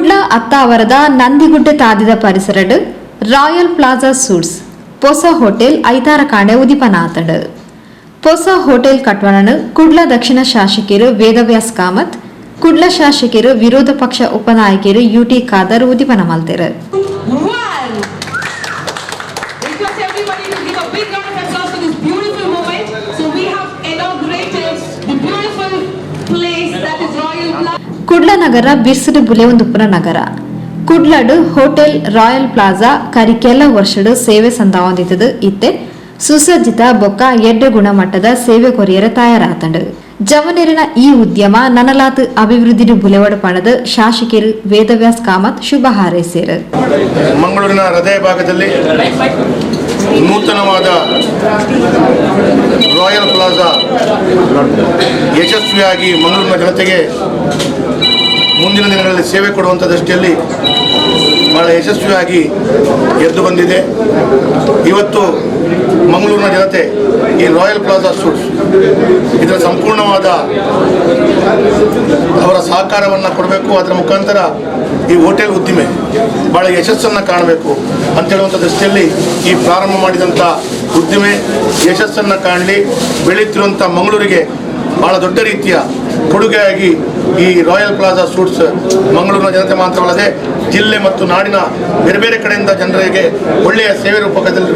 ಕುಡ್ಲ ಅತ್ತಾವರದ ನಂದಿಗುಡ್ಡೆ ತಾದಿದ ಪರಿಸರಡ್ ರಾಯಲ್ ಪ್ಲಾಜಾ ಸೂಟ್ಸ್ ಹೊಸ ಹೋಟೆಲ್ ಐತಾರ ಕಾಂಡೆ ಉದಿಪನಾತಡ್ ಹೊಸ ಹೋಟೆಲ್ ಕಟ್ವಣನು ಕುಡ್ಲ ದಕ್ಷಿಣ ಶಾಸಕರು ವೇದವ್ಯಾಸ್ ಕಾಮತ್ ಕುಡ್ಲ ಶಾಸಕರು ವಿರೋಧ ಪಕ್ಷ ಉಪನಾಯಕರು ಯುಟಿ ಖಾದರ್ ಉದಿಪನ ಮಲ್ತೆರ್. ಕುಡ್ಲ ನಗರ ಬಿರ್ಸಡ್ ಬುಲೆವಂದುಪ್ಪುನ ನಗರ ಕುಡ್ಲಡ್ ಹೋಟೆಲ್ ರಾಯಲ್ ಪ್ಲಾಜಾ ಕರಿ ಕೆಲ ವರ್ಷಡ್ ಸೇವೆ ಸಂದಾವಂದಿತದು ಇತ್ತೆ ಸುಸಜ್ಜಿತ ಬೊಕ್ಕ ಎಡ್ಡ ಗುಣಮಟ್ಟದ ಸೇವೆ ಕೊರಿಯರ ತಯಾರಾತಂಡ್. ಜವನೇರಿನ ಈ ಉದ್ಯಮ ನನಲಾತ್ ಅಭಿವೃದ್ಧಿ ಬುಲೆವಡ ಪಣದ ಶಾಸಕರು ವೇದವ್ಯಾಸ್ ಕಾಮತ್ ಶುಭ ಹಾರೈಸಿರು. ಮಂಗಳೂರಿನ ಹೃದಯ ಭಾಗದಲ್ಲಿ ನೂತನವಾದ ರಾಯಲ್ ಪ್ಲಾಜಾ ಯಶಸ್ವಿಯಾಗಿ ಮಂಗಳೂರಿನ ಜನತೆಗೆ ಮುಂದಿನ ದಿನಗಳಲ್ಲಿ ಸೇವೆ ಕೊಡುವಂಥ ದೃಷ್ಟಿಯಲ್ಲಿ ಬಹಳ ಯಶಸ್ವಿಯಾಗಿ ಎದ್ದು ಬಂದಿದೆ. ಇವತ್ತು ಮಂಗಳೂರಿನ ಜನತೆ ಈ ರಾಯಲ್ ಪ್ಲಾಜಾ ಸೂಟ್ಸ್ ಇದರ ಸಂಪೂರ್ಣವಾದ ಅವರ ಸಹಕಾರವನ್ನು ಕೊಡಬೇಕು. ಅದರ ಮುಖಾಂತರ ಈ ಹೋಟೆಲ್ ಉದ್ದಿಮೆ ಭಾಳ ಯಶಸ್ಸನ್ನು ಕಾಣಬೇಕು ಅಂತೇಳುವಂಥ ದೃಷ್ಟಿಯಲ್ಲಿ ಈ ಪ್ರಾರಂಭ ಮಾಡಿದಂಥ ಉದ್ದಿಮೆ ಯಶಸ್ಸನ್ನು ಕಾಣಲಿ, ಬೆಳೀತಿರುವಂಥ ಮಂಗಳೂರಿಗೆ ಭಾಳ ದೊಡ್ಡ ರೀತಿಯ ಕೊಡುಗೆಯಾಗಿ ಈ ರಾಯಲ್ ಪ್ಲಾಜಾ ಸೂಟ್ಸ್ ಮಂಗಳೂರಿನ ಜನತೆ ಮಾತ್ರವಲ್ಲದೆ ಜಿಲ್ಲೆ ಮತ್ತು ನಾಡಿನ ಬೇರೆ ಬೇರೆ ಕಡೆಯಿಂದ ಜನರಿಗೆ ಒಳ್ಳೆಯ ಸೇವೆ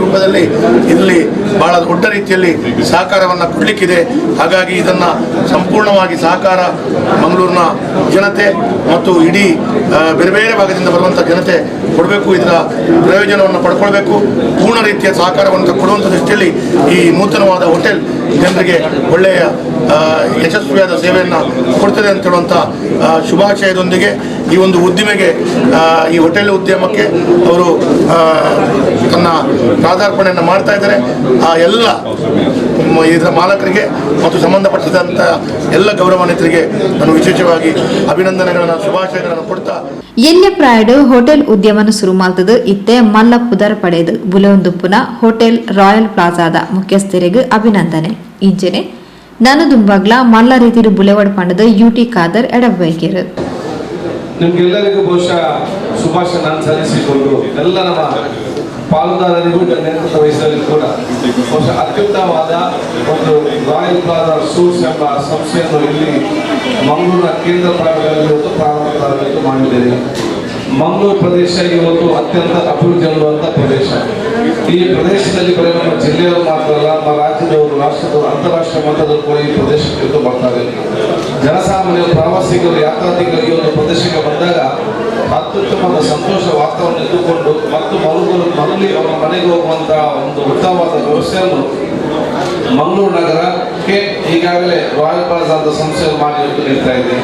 ರೂಪದಲ್ಲಿ ಇಲ್ಲಿ ಭಾಳ ದೊಡ್ಡ ರೀತಿಯಲ್ಲಿ ಸಹಕಾರವನ್ನು ಕೊಡಲಿಕ್ಕಿದೆ. ಹಾಗಾಗಿ ಇದನ್ನು ಸಂಪೂರ್ಣವಾಗಿ ಸಹಕಾರ ಮಂಗಳೂರಿನ ಜನತೆ ಮತ್ತು ಇಡೀ ಬೇರೆ ಬೇರೆ ಭಾಗದಿಂದ ಬರುವಂಥ ಜನತೆ ಕೊಡಬೇಕು. ಇದರ ಪ್ರಯೋಜನವನ್ನು ಪಡ್ಕೊಳ್ಬೇಕು. ಪೂರ್ಣ ರೀತಿಯ ಸಹಕಾರವನ್ನು ಕೊಡುವಂಥ ದೃಷ್ಟಿಯಲ್ಲಿ ಈ ನೂತನವಾದ ಹೋಟೆಲ್ ಜನರಿಗೆ ಒಳ್ಳೆಯ ಯಶಸ್ವಿಯಾದ ಸೇವೆಯನ್ನು ಕೊಡ್ತದೆ ಅಂತ ಹೇಳುವಂಥ ಶುಭಾಶಯದೊಂದಿಗೆ ಈ ಒಂದು ಉದ್ದಿಮೆಗೆ ಈ ಹೋಟೆಲ್ ಉದ್ಯಮಕ್ಕೆ ಅವರು ತನ್ನ ಪ್ರಾಧಾರ್ಪಣೆಯನ್ನು ಮಾಡ್ತಾ ಇದ್ದಾರೆ. ಆ ಎಲ್ಲ ಇದರ ಮಾಲಕರಿಗೆ ಮತ್ತು ಸಂಬಂಧಪಟ್ಟಿದಂಥ ಎಲ್ಲ ಗೌರವಾನ್ವಿತರಿಗೆ ನಾನು ವಿಶೇಷವಾಗಿ ಅಭಿನಂದನೆಗಳನ್ನು ಶುಭಾಶಯಗಳನ್ನು ಕೊಡ್ತಾ ಎಲ್ಯ ಪ್ರಾಯಡ್ ಹೋಟೆಲ್ ಉದ್ಯಮನ ಶುರು ಮಾಡ್ತದ ಇತ್ತೆ ಮಲ್ಲ ಪುದರ್ ಪಡೆದು ಬುಲೆವಂದುಪ್ಪುನ ಹೋಟೆಲ್ ರಾಯಲ್ ಪ್ಲಾಜಾದ ಮುಖ್ಯಸ್ಥರಿಗೆ ಅಭಿನಂದನೆ ಇಂಚೆನೆ ನಾನು ದುಂಬಾಗ್ಲ ಮಲ್ಲ ರೀತಿಯ ಬುಲೆವಡ್ ಪಂಡದ ಯುಟಿ ಖಾದರ್ ಎಡಬೈಕೆರು. ನಿಮ್ಗೆಲ್ಲರಿಗೂ ಬಹುಶಃ ಶುಭಾಶಯ ನಾನು ಸಲ್ಲಿಸಿಕೊಂಡು ಎಲ್ಲ ನಮ್ಮ ಪಾಲುದಾರರಿಗೂ ನೇತೃತ್ವ ವಹಿಸಲು ಕೂಡ ಬಹುಶಃ ಅತ್ಯುತ್ತಮವಾದ ಒಂದು ರಾಯಲ್ ಪ್ಲಾಜಾ ಸೂಟ್ಸ್ ಎಂಬ ಸಂಸ್ಥೆಯನ್ನು ಇಲ್ಲಿ ಮಂಗಳೂರಿನ ಕೇಂದ್ರ ಭಾಗದಲ್ಲಿ ಪ್ರಾರಂಭ ಮಾಡಿದ್ದೇವೆ. ಮಂಗಳೂರು ಪ್ರದೇಶ ಇವತ್ತು ಅತ್ಯಂತ ಅಭಿವೃದ್ಧಿ ಹೊಂದುವಂಥ ಪ್ರದೇಶ. ಈ ಪ್ರದೇಶದಲ್ಲಿ ಬರೀ ನಮ್ಮ ಜಿಲ್ಲೆಯವರು ಮಾತ್ರ ಅಲ್ಲ, ನಮ್ಮ ರಾಜ್ಯದವರು, ರಾಷ್ಟ್ರದವರು, ಅಂತಾರಾಷ್ಟ್ರೀಯ ಮಟ್ಟದವರು ಕೂಡ ಈ ಪ್ರದೇಶಕ್ಕೆ ಬರ್ತಾರೆ. ಜನಸಾಮಾನ್ಯರು, ಪ್ರವಾಸಿಗರು, ಯಾತ್ರಾರ್ಥಿಗಳು ಈ ಒಂದು ಪ್ರದೇಶಕ್ಕೆ ಬಂದಾಗ ಅತ್ಯುತ್ತಮವಾದ ಸಂತೋಷ ವಾತಾವರಣ ಇದ್ದುಕೊಂಡು ಮತ್ತು ಮರಳಿ ಅವರ ಮನೆಗೆ ಹೋಗುವಂತಹ ಒಂದು ಉತ್ತಮವಾದ ವ್ಯವಸ್ಥೆಯನ್ನು ಮಂಗಳೂರು ನಗರಕ್ಕೆ ಈಗಾಗಲೇ ರಾಯಲ್ ಪ್ಲಾಜಾ ಅಂತ ಸಂಸ್ಥೆಯನ್ನು ಮಾಡಿ ನೀಡ್ತಾ ಇದೆ.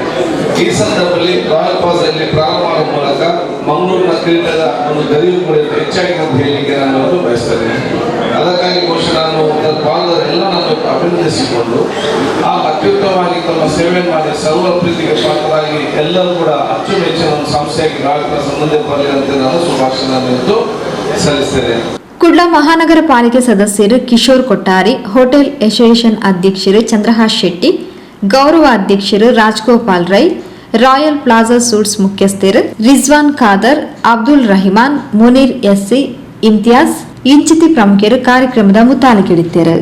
ಈ ಸಂದರ್ಭದಲ್ಲಿ ರಾಯಲ್ ಪ್ಲಾಜಾ ಇಲ್ಲಿ ಪ್ರಾರಂಭ ಮಾಡುವ ಮೂಲಕ ಮಂಗಳೂರಿನ ಕ್ರೀಡೆಯ ಒಂದು ಗರಿವು ಕೂಡ ಹೆಚ್ಚಾಗಿ ಅಂತ ಹೇಳಲಿಕ್ಕೆ ನಾನು ಬಯಸ್ತೇನೆ. ಅದಕ್ಕಾಗಿ ಬಹುಶಃ ನಾನು ಪಾಲುದಾರ ಎಲ್ಲ ನಾನು ಅಭಿನಂದಿಸಿಕೊಂಡು ಆ ಅತ್ಯುತ್ತಮವಾಗಿ ತಮ್ಮ ಸೇವೆಯನ್ನು ಮಾಡಿ ಸರ್ವ ಪ್ರೀತಿಗೆ ಪಾತ್ರರಾಗಿ ಎಲ್ಲರೂ ಕೂಡ ಅಚ್ಚುಮೆಚ್ಚಿನ ಒಂದು ಸಂಸ್ಥೆಯಾಗಿ ರಾಯಲ್ ಪ್ಲಾಜಾ ಮುಂದೆ ಬರಲಿ ಅಂತ ನಾನು ಶುಭಾಶಯವನ್ನು ಸಲ್ಲಿಸ್ತೇನೆ. ಕುಡ್ಲ ಮಹಾನಗರ ಪಾಲಿಕೆ ಸದಸ್ಯರು ಕಿಶೋರ್ ಕೊಟ್ಟಾರಿ, ಹೋಟೆಲ್ ಅಸೋಸಿಯೇಷನ್ ಅಧ್ಯಕ್ಷರು ಚಂದ್ರಹಾಸ್ ಶೆಟ್ಟಿ, ಗೌರವ ಅಧ್ಯಕ್ಷರು Rajgopal Rai, royal plaza suites ಮುಖ್ಯಸ್ಥರು ರಿಜ್ವಾನ್ ಖಾದರ್, ಅಬ್ದುಲ್ ರಹಿಮಾನ್, ಮುನೀರ್ ಎಸ್ಸಿ, ಇಮ್ತಿಯಾಜ್ ಇಂಚಿತಿ ಪ್ರಮುಖರು ಕಾರ್ಯಕ್ರಮದ ಮುತಾಲಿಕಿಡಿದ್ದರು.